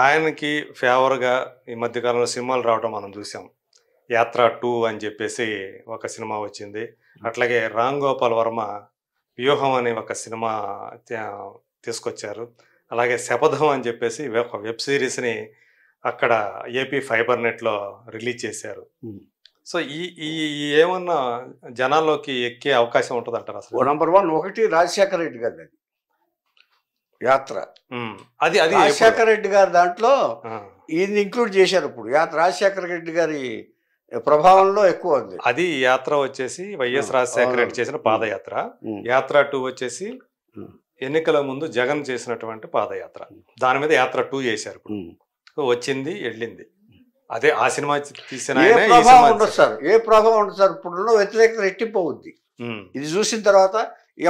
ఆయనకి ఫేవర్‌గా ఈ మధ్య కాలంలో సినిమాలు రావడం మనం చూసాం. 'యాత్ర 2' అని చెప్పేసి ఒక సినిమా వచ్చింది. అట్లాగే 'రామ్ గోపాల్ వర్మ' 'వ్యూహం' అనే ఒక సినిమా త్యా తీసుకొచ్చారు. అలాగే 'శపథం' అని చెప్పేసి ఒక వెబ్ సీరీస్‌ని అక్కడ ఏపీ ఫైబర్ నెట్‌లో రిలీజ్ చేశారు. హ్మ్. సో, ఈ ఈ ఈ ఏమన్నా జనాల్లోకి ఎక్కే అవకాశం ఉంటదంటారా అసలు? నంబర్ 1 ఒకటి రాజశేఖర రెడ్డి గారిది అది. యాత్ర. హ్మ్. అది ఎప్పుడు? రాజశేఖర రెడ్డి గారి దాంట్లో ఆ! ఈయన్ని ఇంక్లూడ్ చేశారు ఇప్పుడు. రాజశేఖర రెడ్డి గారి ప్రభావంలో ఎక్కువ ఉంది. అది యాత్ర వచ్చేసి వైఎస్ రాజశేఖర రెడ్డి చేసిన పాదయాత్ర. హ్మ్. యాత్ర 2 వచ్చేసి హ్మ్. ఎన్నికల ముందు జగన్ చేసినటువంటి పాదయాత్ర. దాని మీద యాత్ర 2 చేశారు ఇప్పుడు. హ్మ్. సో, వచ్చింది, ఎళ్ళింది. అదే ఆ సినిమా తీసిన ఏ ఆయనే ఈ ప్రభావం సినిమా ఉండదు సార్. ఏ ప్రభావం ఉండదు సార్. ఇప్పుడున్న వ్యతిరేకత రెట్టింపు అవుద్ది. హ్మ్. ఇది చూసిన తర్వాత ఇక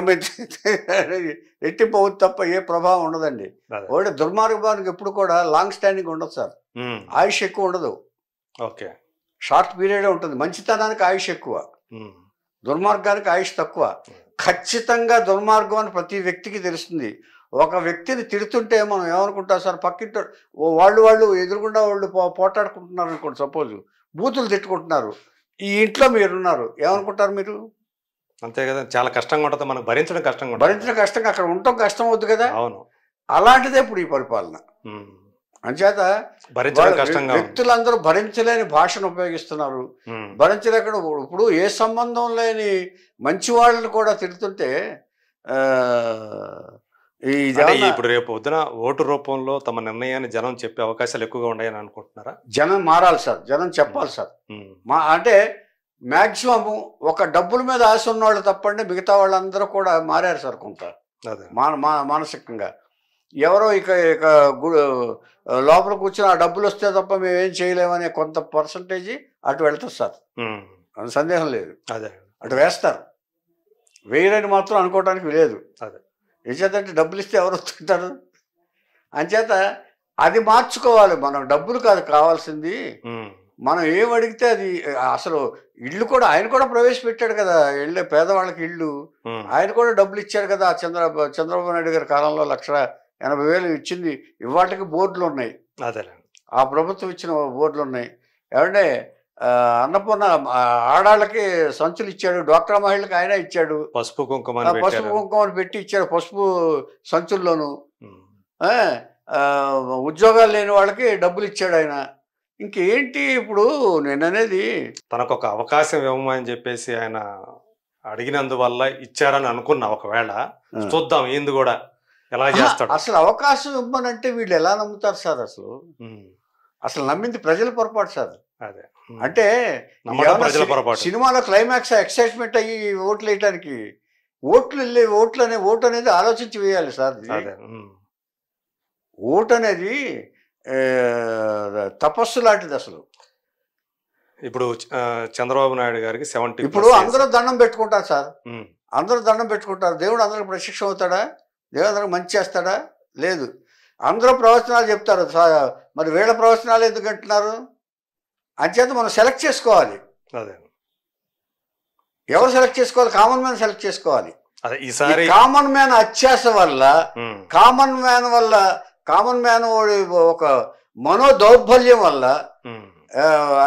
రెట్టింపు అవుద్ది తప్ప ఏ ప్రభావం ఉండదండి. అదే. ఒకటి దుర్మార్గానికి ఎప్పుడు కూడా లాంగ్ స్టాండింగ్ ఉండదు సార్. హ్మ్. ఆయుష్ ఎక్కువ ఉండదు. ఓకే. షార్ట్ పీరియడే ఉంటుంది. మంచితనానికి ఆయుష్ ఎక్కువ, హ్మ్. దుర్మార్గానికి ఆయుష్ తక్కువ. ఖచ్చితంగా దుర్మార్గం అని ప్రతి వ్యక్తికి తెలుస్తుంది. ఒక వ్యక్తిని తిడుతుంటే మనం ఏమనుకుంటాం సార్, పక్కింటి వాళ్ళు ఎదురుగుండా వాళ్ళు పోటాడుకుంటున్నారు అనుకోండి, సపోజ్ బూతులు తిట్టుకుంటున్నారు, ఈ ఇంట్లో మీరున్నారు, ఏమనుకుంటారు మీరు? అంతే కదా! చాలా కష్టంగా ఉంటది. మనకు భరించడం కష్టంగా ఉంటది. భరించడం కష్టంగా, అక్కడ ఉండటం కష్టం అవుద్ది కదా. అవును. అలాంటిదే ఇప్పుడు ఈ పరిపాలన. హ్మ్. అంచేత భరించడం కష్టంగా ఉంది. వ్యక్తులందరూ భరించలేని భాషను ఉపయోగిస్తున్నారు. హ్మ్. భరించలేకుండా ఇప్పుడు ఏ సంబంధం లేని మంచి వాళ్ళని కూడా తిడుతుంటే అంటే ఇప్పుడు రేపు పొద్దున ఓటు రూపంలో తమ నిర్ణయాన్ని జనం చెప్పే అవకాశాలు ఎక్కువగా ఉన్నాయని అనుకుంటున్నారా? జనం మారాలి సార్. జనం చెప్పాలి సార్. హ్మ్. అంటే మ్యాక్సిమం ఒక డబ్బుల మీద ఆశ ఉన్నవాళ్ళు తప్పండి, మిగతా వాళ్ళందరూ కూడా మారారు సార్ కొంత అదే. మానసికంగా. ఎవరో ఇక ఇక లోపల కూర్చొని ఆ డబ్బులు వస్తే తప్ప మేమేం చేయలేమనే కొంత పర్సంటేజీ అటు వెళ్తారు సార్. హ్మ్. అది సందేహం లేదు. అదే. అటు వేస్తారు. వేయరని మాత్రం అనుకోవడానికి లేదు. అదే. ఏచేతంటే డబ్బులు ఇస్తే ఎవరు వస్తుంటారు? అంచేత అది మార్చుకోవాలి. మనం డబ్బులు కాదు కావాల్సింది. హ్మ్. మనం ఏం అడిగితే అది. అసలు ఇళ్ళు కూడా ఆయన కూడా ప్రవేశపెట్టాడు కదా, ఇళ్ళే పేదవాళ్ళకి ఇళ్ళు. హ్మ్. ఆయన కూడా డబ్బులు ఇచ్చారు కదా. చంద్రబాబు నాయుడు గారి కాలంలో 1,80,000 ఇచ్చింది. ఇవాళకి బోర్డులు ఉన్నాయి. అదేలేండి. ఆ ప్రభుత్వం ఇచ్చిన బోర్డులు ఉన్నాయి. ఏమంటే అన్నపూర్ణ ఆడాళ్ళకి సంచులు ఇచ్చాడు. డ్వాక్రా మహిళలకు ఆయన ఇచ్చాడు. పసుపు కుంకుమ పసుపు కుంకుమని పెట్టి ఇచ్చాడు, పసుపు సంచుల్లోనూ. ఉద్యోగాలు లేని వాళ్ళకి డబ్బులు ఇచ్చాడు ఆయన. ఇంకేంటి ఇప్పుడు నేననేది, తనకు ఒక అవకాశం ఇవ్వమని చెప్పేసి ఆయన అడిగినందువల్ల ఇచ్చారని అనుకున్నా. ఒకవేళ చూద్దాం ఏంది కూడా ఎలా చేస్తాడు. అసలు అవకాశం ఇవ్వమనంటే వీళ్ళు ఎలా నమ్ముతారు సార్? అసలు నమ్మింది ప్రజల పొరపాటు సార్. అదే. అంటే ప్రజల పొరపాటు. సినిమాలో క్లైమాక్స్ ఎక్సైట్మెంట్ అయ్యి ఓట్లు వేయటానికి, ఓటు అనేది ఆలోచించి వేయాలి సార్. ఓటు అనేది తపస్సు లాంటిది అసలు. ఇప్పుడు చంద్రబాబు నాయుడు గారికి 70. ఇప్పుడు అందరూ దండం పెట్టుకుంటారు సార్. అందరూ దండం పెట్టుకుంటారు. దేవుడు అందరికి ప్రశిక్ష అవుతాడా? దేవుడు అందరికి మంచి చేస్తాడా? లేదు. అందరూ ప్రవచనాలు చెప్తారు. మరి వీళ్ళ ప్రవచనాలు ఎందుకు అంటున్నారు? అంచేత మనం సెలెక్ట్ చేసుకోవాలి. అదే. ఎవరు సెలెక్ట్ చేసుకోవాలి? కామన్ మ్యాన్ సెలెక్ట్ చేసుకోవాలి. అదే ఈసారి కామన్ మ్యాన్ అత్యాస వల్ల, కామన్ మ్యాన్ ఒక మనో దౌర్బల్యం వల్ల,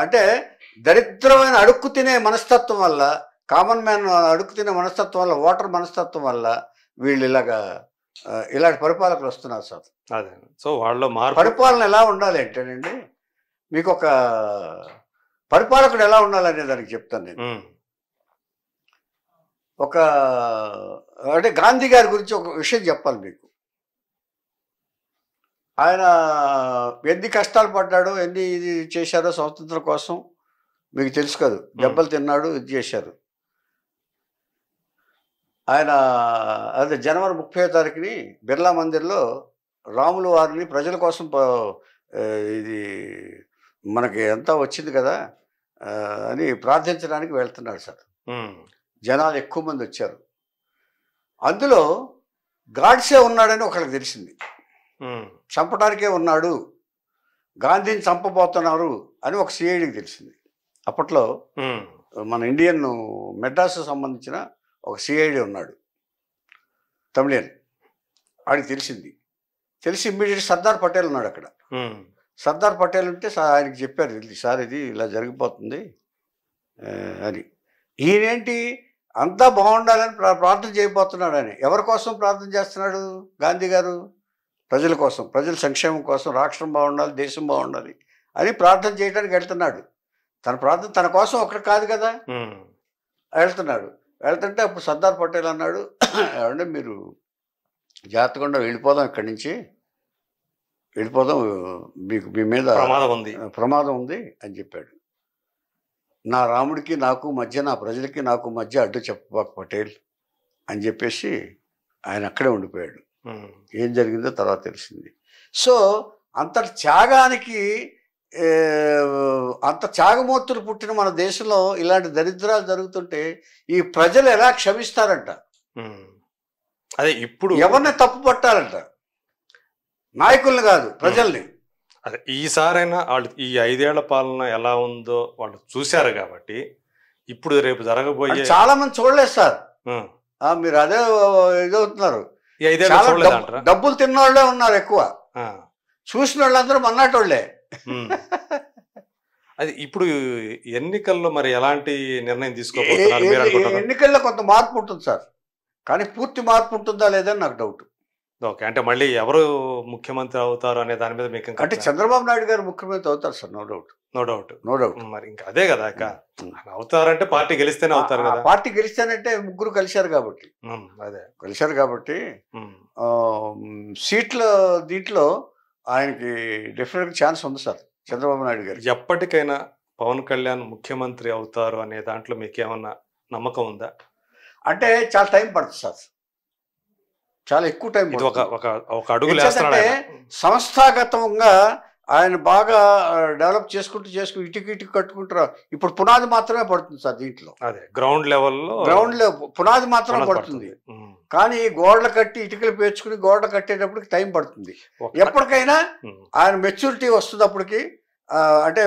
అంటే దరిద్రమైన అడుక్కు తినే మనస్తత్వం వల్ల, కామన్ మ్యాన్ అడుక్కు తినే మనస్తత్వం వల్ల, ఓటర్ మనస్తత్వం వల్ల వీళ్ళు ఇలాంటి పరిపాలకులు వస్తున్నారు సార్. అదే. సో వాళ్ళు పరిపాలన ఎలా ఉండాలి అంటేనండి, మీకు ఒక పరిపాలకుడు ఎలా ఉండాలనే దానికి చెప్తాను నేను. అంటే గాంధీ గారి గురించి ఒక విషయం చెప్పాలి మీకు. ఆయన ఎన్ని కష్టాలు పడ్డాడో, ఇది చేశారో స్వాతంత్రం కోసం మీకు తెలుసు కదా. దెబ్బలు తిన్నాడు, ఇది చేశారు. ఆయన అదే జనవరి 30వ తారీఖుని బిర్లా మందిర్లో రాములు వారిని ప్రజల కోసం ఇది మనకి అంతా వచ్చింది కదా అని ప్రార్థించడానికి వెళ్తున్నాడు సార్. జనాలు ఎక్కువ మంది వచ్చారు. అందులో గాడ్సే ఉన్నాడని ఒకరికి తెలిసింది. చంపడానికే ఉన్నాడు, గాంధీని చంపబోతున్నారు అని ఒక సిఐడికి తెలిసింది. అప్పట్లో మన ఇండియన్ మెడ్రాస్ సంబంధించిన ఒక సిఐడి ఉన్నాడు, తమిళియన్. వాడికి తెలిసింది. తెలిసి ఇమ్మీడియట్ సర్దార్ పటేల్ ఉన్నాడు అక్కడ. సర్దార్ పటేల్ ఉంటే ఆయనకి చెప్పారు, సార్ ఇది ఇలా జరిగిపోతుంది అని. ఈయనేంటి అంతా బాగుండాలని ప్రార్థన చేయబోతున్నాడు అని. ఎవరి కోసం ప్రార్థన చేస్తున్నాడు గాంధీ గారు? ప్రజల కోసం, ప్రజల సంక్షేమం కోసం, రాష్ట్రం బాగుండాలి, దేశం బాగుండాలి అని ప్రార్థన చేయడానికి వెళ్తున్నాడు. తన ప్రార్థన తన కోసం ఒకటి కాదు కదా, వెళ్తున్నాడు. వెళ్తుంటే అప్పుడు సర్దార్ పటేల్ అన్నాడు, ఏమంటే మీరు జాగ్రత్తగా వెళ్ళిపోదాం, ఇక్కడి నుంచి వెళ్ళిపోదాం, మీకు మీ మీద ప్రమాదం ఉంది అని చెప్పాడు. నా రాముడికి నాకు మధ్య, నా ప్రజలకి నాకు మధ్య అడ్డు చెప్పబాక పటేల్ అని చెప్పేసి ఆయన అక్కడే ఉండిపోయాడు. ఏం జరిగిందో తర్వాత తెలిసింది. సో అంత త్యాగానికి, అంత త్యాగమూర్తులు పుట్టిన మన దేశంలో ఇలాంటి దరిద్రాలు జరుగుతుంటే ఈ ప్రజలు ఎలా క్షమిస్తారంట? అదే ఇప్పుడు ఎవరిని తప్పు పట్టాలంట? నాయకుల్ని కాదు, ప్రజల్ని. అదే ఈసారైనా వాళ్ళు ఈ 5 ఏళ్ల పాలన ఎలా ఉందో వాళ్ళు చూశారు కాబట్టి ఇప్పుడు రేపు జరగబోయే చాలా మంది చూడలేదు సార్. మీరు అదే ఇదవుతున్నారు. డబ్బులు తిన్న వాళ్ళే ఉన్నారు ఎక్కువ, చూసిన వాళ్ళందరూ మన్నాటి వాళ్ళే. అది ఇప్పుడు ఎన్నికల్లో మరి ఎలాంటి నిర్ణయం తీసుకోబోతున్నారు? ఎన్నికల్లో కొంత మార్పు ఉంటుంది సార్, కానీ పూర్తి మార్పు ఉంటుందా లేదని నాకు డౌట్. ఓకే, అంటే మళ్ళీ ఎవరు ముఖ్యమంత్రి అవుతారు అనే దాని మీద మీకు అంటే చంద్రబాబు నాయుడు గారు ముఖ్యమంత్రి అవుతారు సార్, నో డౌట్. మరి ఇంకా అదే కదా, అవుతారంటే పార్టీ గెలిస్తేనే అవుతారు కదా. పార్టీ గెలిస్తేనంటే ముగ్గురు కలిశారు కాబట్టి, సీట్ల దీంట్లో ఆయనకి డెఫినెట్గా ఛాన్స్ ఉంది సార్ చంద్రబాబు నాయుడు గారు. ఎప్పటికైనా పవన్ కళ్యాణ్ ముఖ్యమంత్రి అవుతారు అనే దాంట్లో మీకు ఏమన్నా నమ్మకం ఉందా? అంటే చాలా టైం పడుతుంది సార్, చాలా ఎక్కువ టైం. ఒక అడుగు సంస్థాగతంగా ఆయన బాగా డెవలప్ చేసుకుంటూ ఇటుకు కట్టుకుంటారు. ఇప్పుడు పునాది మాత్రమే పడుతుంది సార్ దీంట్లో. అదే గ్రౌండ్ లెవెల్లో పునాది మాత్రమే పడుతుంది, కానీ గోడలు కట్టి ఇటుకలు పేర్చుకుని గోడలు కట్టేటప్పటికి టైం పడుతుంది. ఎప్పటికైనా ఆయన మెచ్యూరిటీ వస్తుంది అప్పటికి. అంటే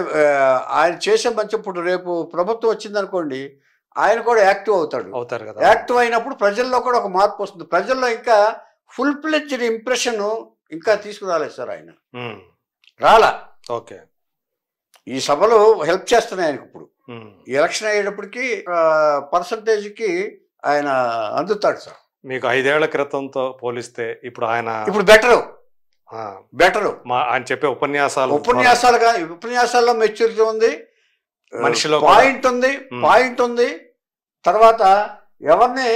ఆయన చేసే మంచి, ఇప్పుడు రేపు ప్రభుత్వం వచ్చిందనుకోండి, ఆయన కూడా యాక్టివ్ అవుతారు కదా. యాక్టివ్ అయినప్పుడు ప్రజల్లో కూడా ఒక మార్పు వస్తుంది. ప్రజల్లో ఇంకా ఫుల్ ఫ్లెడ్జ్డ్ ఇంప్రెషన్ ఇంకా తీసుకురాలేదు సార్ ఆయన, రాలా. ఓకే, ఈ సభలు హెల్ప్ చేస్తున్నాయి ఆయనకు. ఇప్పుడు ఈ ఎలక్షన్ అయ్యేటప్పటికి పర్సంటేజ్కి ఆయన అందుతాడు సార్. మీకు 5 ఏళ్ల క్రితంతో పోలిస్తే ఇప్పుడు ఆయన బెటరు. ఆయన చెప్పే ఉపన్యాసాల్లో మెచ్యూరిటీ ఉంది, మనిషిలో పాయింట్ ఉంది. తర్వాత ఎవరిని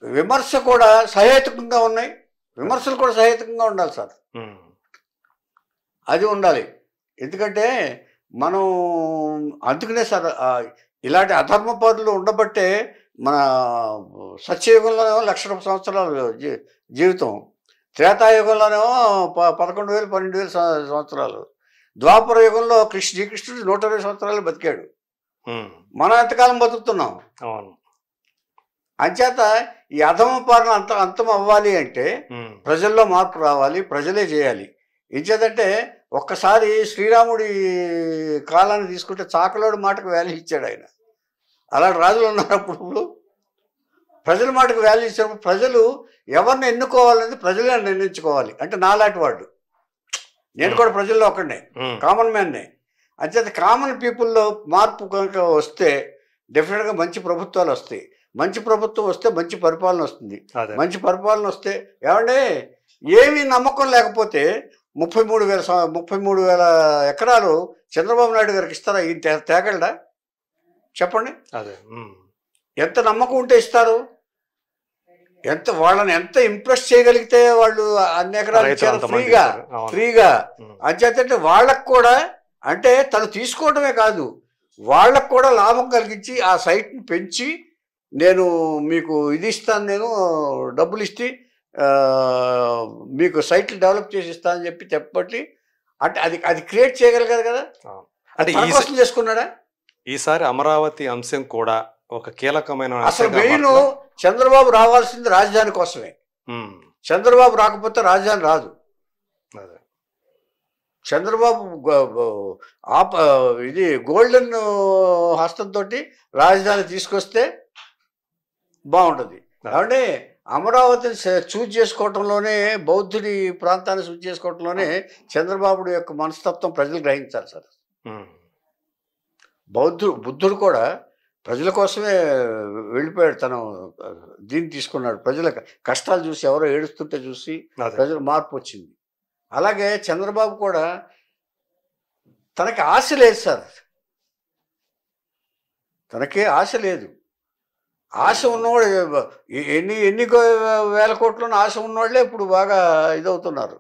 విమర్శ కూడా సహేతుకంగా ఉన్నాయి, విమర్శలు కూడా సహేతుకంగా ఉండాలి సార్, అది ఉండాలి. ఎందుకంటే మనం అందుకనే సార్ ఇలాంటి అధర్మ పరులు ఉండబట్టే మన సత్యయుగంలోనేమో 1,00,000 సంవత్సరాలు జీవితం, త్రేతాయుగంలోనేమో 11,000 12,000 సంవత్సరాలు, ద్వాపర యుగంలో శ్రీకృష్ణుడు 120 సంవత్సరాలు బతికాడు. మనం ఎంతకాలం బతుకుతున్నాం? అంచేత ఈ అధమ పాలన అంతం అవ్వాలి అంటే ప్రజల్లో మార్పు రావాలి, ప్రజలే చేయాలి. ఎంచేతంటే ఒక్కసారి శ్రీరాముడి కాలాన్ని తీసుకుంటే చాకలోడి మాటకు వాల్యూ ఇచ్చాడు ఆయన. అలాంటి రాజులు ఉన్నప్పుడు ప్రజల మాటకు వాల్యూ ఇచ్చినప్పుడు ప్రజలు ఎవరిని ఎన్నుకోవాలనేది ప్రజలే నిర్ణయించుకోవాలి. అంటే నాలాంటి వాడు, నేను కూడా ప్రజల్లో ఒకడే, కామన్ మ్యాన్నే. అంచేత కామన్ పీపుల్లో మార్పు కనుక వస్తే డెఫినెట్గా మంచి ప్రభుత్వాలు వస్తాయి. మంచి ప్రభుత్వం వస్తే మంచి పరిపాలన వస్తుంది. మంచి పరిపాలన వస్తే ఏమంటే ఏమీ నమ్మకం లేకపోతే 33,000 ఎకరాలు చంద్రబాబు నాయుడు గారికి ఇస్తారా? ఈ తేగలడా చెప్పండి? ఎంత నమ్మకం ఉంటే ఇస్తారు? వాళ్ళని ఎంత ఇంప్రెస్ చేయగలిగితే వాళ్ళు అన్ని ఎకరాలు ఇచ్చారు ఫ్రీగా. అంచేతంటే వాళ్ళకు కూడా, అంటే తను తీసుకోవడమే కాదు, వాళ్ళకు కూడా లాభం కలిగించి ఆ సైట్ని పెంచి, నేను మీకు ఇది ఇస్తాను, నేను డబ్బులు ఇస్తే మీకు సైట్లు డెవలప్ చేసి ఇస్తానని చెప్పి అంటే అది క్రియేట్ చేయగలిగారు కదా. అంటే చేసుకున్నాడా? ఈసారి అమరావతి అంశం కూడా ఒక కీలకమైన, అసలు మెయిన్ చంద్రబాబు రావాల్సింది రాజధాని కోసమే. చంద్రబాబు రాకపోతే రాజధాని రాదు. చంద్రబాబు ఇది గోల్డెన్ హస్తంతో రాజధాని తీసుకొస్తే బాగుంటుంది. కాబట్టి అమరావతిని చూజ్ చేసుకోవటంలోనే, బౌద్ధుడి ప్రాంతాన్ని చూజ్ చేసుకోవటంలోనే చంద్రబాబు యొక్క మనస్తత్వం ప్రజలు గ్రహించాలి సార్. ఉమ్, బుద్ధుడు కూడా ప్రజల కోసమే వెళ్ళిపోయాడు. తను దీన్ని తీసుకున్నాడు. ప్రజల కష్టాలు చూసి, ఎవరో ఏడుస్తుంటే చూసి అదే ప్రజలు మార్పు వచ్చింది. అలాగే చంద్రబాబు కూడా తనకి ఆశ లేదు సార్. తనకే ఆశ లేదు. ఆశ ఉన్నవాడు ఎన్ని ఎన్ని వేల కోట్లను ఆశ ఉన్నవాళ్ళే ఇప్పుడు బాగా ఇదవుతున్నారు.